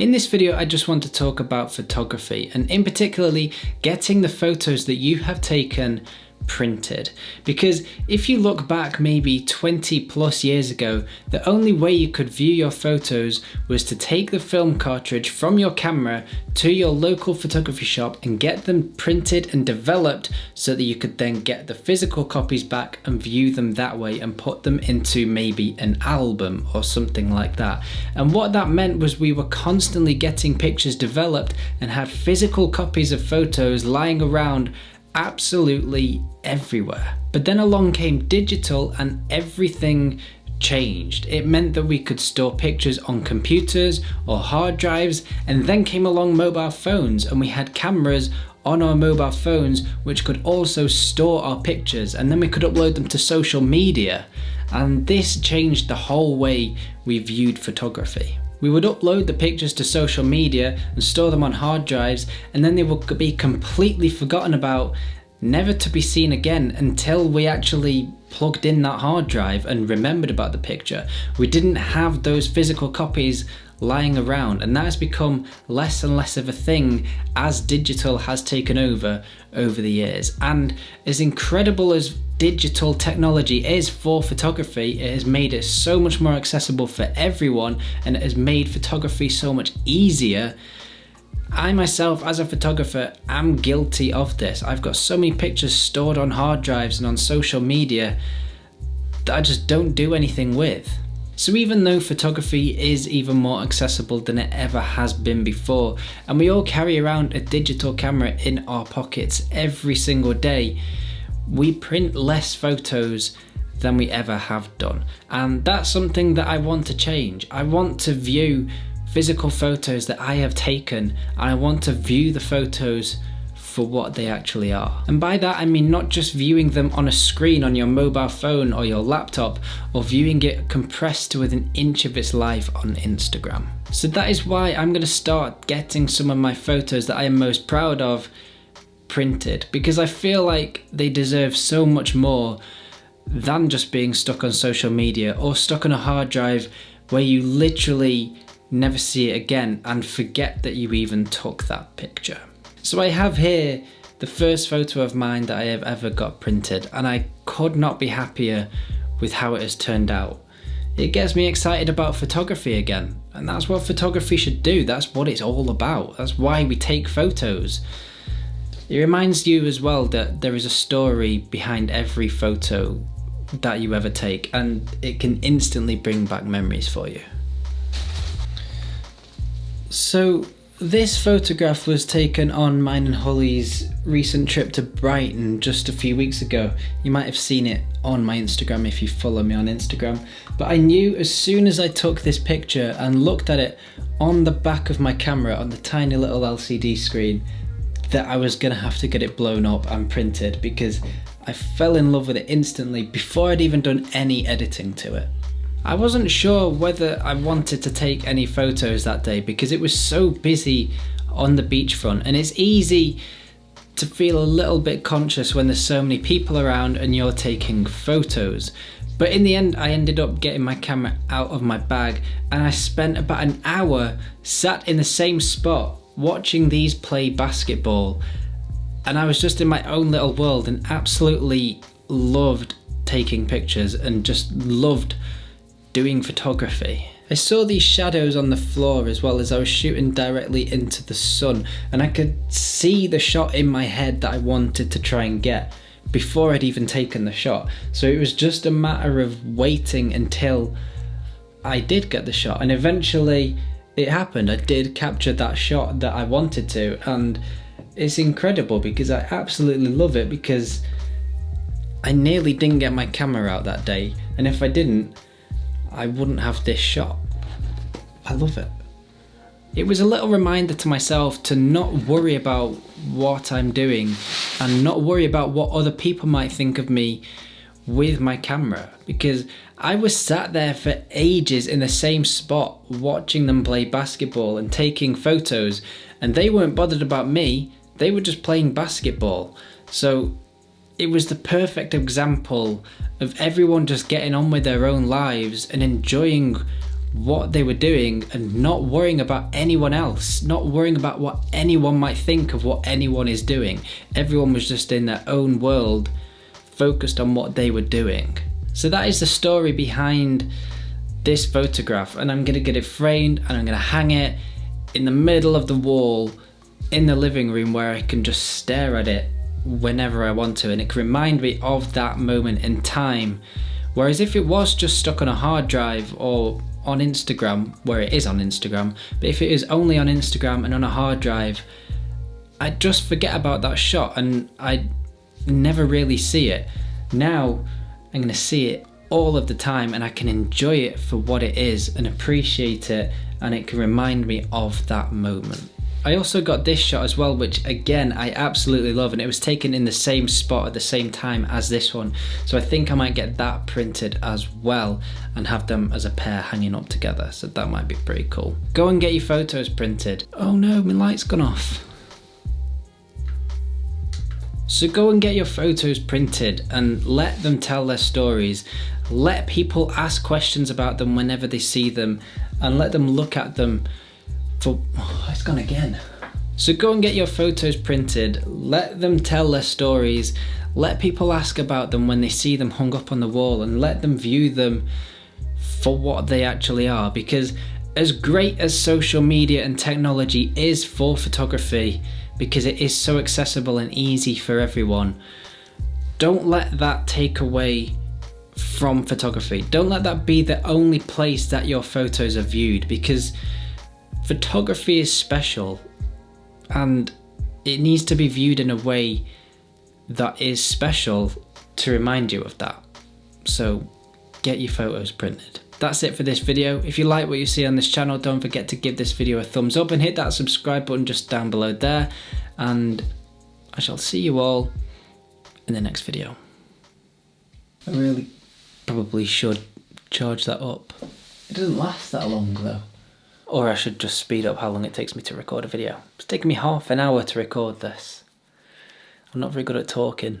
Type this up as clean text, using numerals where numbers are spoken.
In this video, I just want to talk about photography and in particularly getting the photos that you have taken printed. Because if you look back maybe 20 plus years ago, the only way you could view your photos was to take the film cartridge from your camera to your local photography shop and get them printed and developed so that you could then get the physical copies back and view them that way and put them into maybe an album or something like that. And what that meant was we were constantly getting pictures developed and had physical copies of photos lying around absolutely everywhere. But then along came digital and everything changed. It meant that we could store pictures on computers or hard drives, and then came along mobile phones and we had cameras on our mobile phones which could also store our pictures, and then we could upload them to social media, and this changed the whole way we viewed photography. We would upload the pictures to social media and store them on hard drives, and then they would be completely forgotten about, never to be seen again until we actually plugged in that hard drive and remembered about the picture. We didn't have those physical copies lying around, and that has become less and less of a thing as digital has taken over the years. And as incredible as digital technology is for photography, it has made it so much more accessible for everyone, and it has made photography so much easier. I myself, as a photographer, am guilty of this. I've got so many pictures stored on hard drives and on social media that I just don't do anything with. So even though photography is even more accessible than it ever has been before, and we all carry around a digital camera in our pockets every single day, we print less photos than we ever have done. And that's something that I want to change. I want to view physical photos that I have taken, and I want to view the photos for what they actually are. And by that I mean not just viewing them on a screen on your mobile phone or your laptop, or viewing it compressed to within an inch of its life on Instagram. So that is why I'm going to start getting some of my photos that I am most proud of printed, because I feel like they deserve so much more than just being stuck on social media or stuck on a hard drive where you literally never see it again and forget that you even took that picture. So I have here the first photo of mine that I have ever got printed, and I could not be happier with how it has turned out. It gets me excited about photography again, and that's what photography should do. That's what it's all about. That's why we take photos. It reminds you as well that there is a story behind every photo that you ever take, and it can instantly bring back memories for you. So this photograph was taken on mine and Holly's recent trip to Brighton just a few weeks ago. You might have seen it on my Instagram if you follow me on Instagram. But I knew as soon as I took this picture and looked at it on the back of my camera on the tiny little LCD screen that I was gonna have to get it blown up and printed, because I fell in love with it instantly before I'd even done any editing to it. I wasn't sure whether I wanted to take any photos that day because it was so busy on the beachfront, and it's easy to feel a little bit conscious when there's so many people around and you're taking photos. But in the end, I ended up getting my camera out of my bag, and I spent about an hour sat in the same spot watching these play basketball, and I was just in my own little world and absolutely loved taking pictures and just loved doing photography. I saw these shadows on the floor as well as I was shooting directly into the sun, and I could see the shot in my head that I wanted to try and get before I'd even taken the shot. So it was just a matter of waiting until I did get the shot, and eventually it happened. I did capture that shot that I wanted to, and it's incredible because I absolutely love it, because I nearly didn't get my camera out that day, and if I didn't, I wouldn't have this shot. I love it. It was a little reminder to myself to not worry about what I'm doing and not worry about what other people might think of me with my camera, because I was sat there for ages in the same spot watching them play basketball and taking photos, and they weren't bothered about me. They were just playing basketball. So it was the perfect example of everyone just getting on with their own lives and enjoying what they were doing and not worrying about anyone else, not worrying about what anyone might think of what anyone is doing. Everyone was just in their own world, focused on what they were doing. So that is the story behind this photograph, and I'm gonna get it framed and I'm gonna hang it in the middle of the wall in the living room where I can just stare at it whenever I want to, and it can remind me of that moment in time. Whereas if it was just stuck on a hard drive or on Instagram, where it is on Instagram, but if it is only on Instagram and on a hard drive, I'd just forget about that shot and I'd never really see it. Now I'm gonna see it all of the time, and I can enjoy it for what it is and appreciate it, and it can remind me of that moment. I also got this shot as well, which again I absolutely love, and it was taken in the same spot at the same time as this one, so I think I might get that printed as well and have them as a pair hanging up together, so that might be pretty cool. Go and get your photos printed. Oh no, my light's gone off. So go and get your photos printed and let them tell their stories. Let people ask questions about them whenever they see them, and let them look at them for, oh, it's gone again. So go and get your photos printed, let them tell their stories, let people ask about them when they see them hung up on the wall, and let them view them for what they actually are. Because as great as social media and technology is for photography, because it is so accessible and easy for everyone, don't let that take away from photography. Don't let that be the only place that your photos are viewed, because photography is special and it needs to be viewed in a way that is special to remind you of that. So get your photos printed. That's it for this video. If you like what you see on this channel, don't forget to give this video a thumbs up and hit that subscribe button just down below there, and I shall see you all in the next video. I really probably should charge that up. It doesn't last that long though. Or I should just speed up how long it takes me to record a video. It's taken me half an hour to record this. I'm not very good at talking.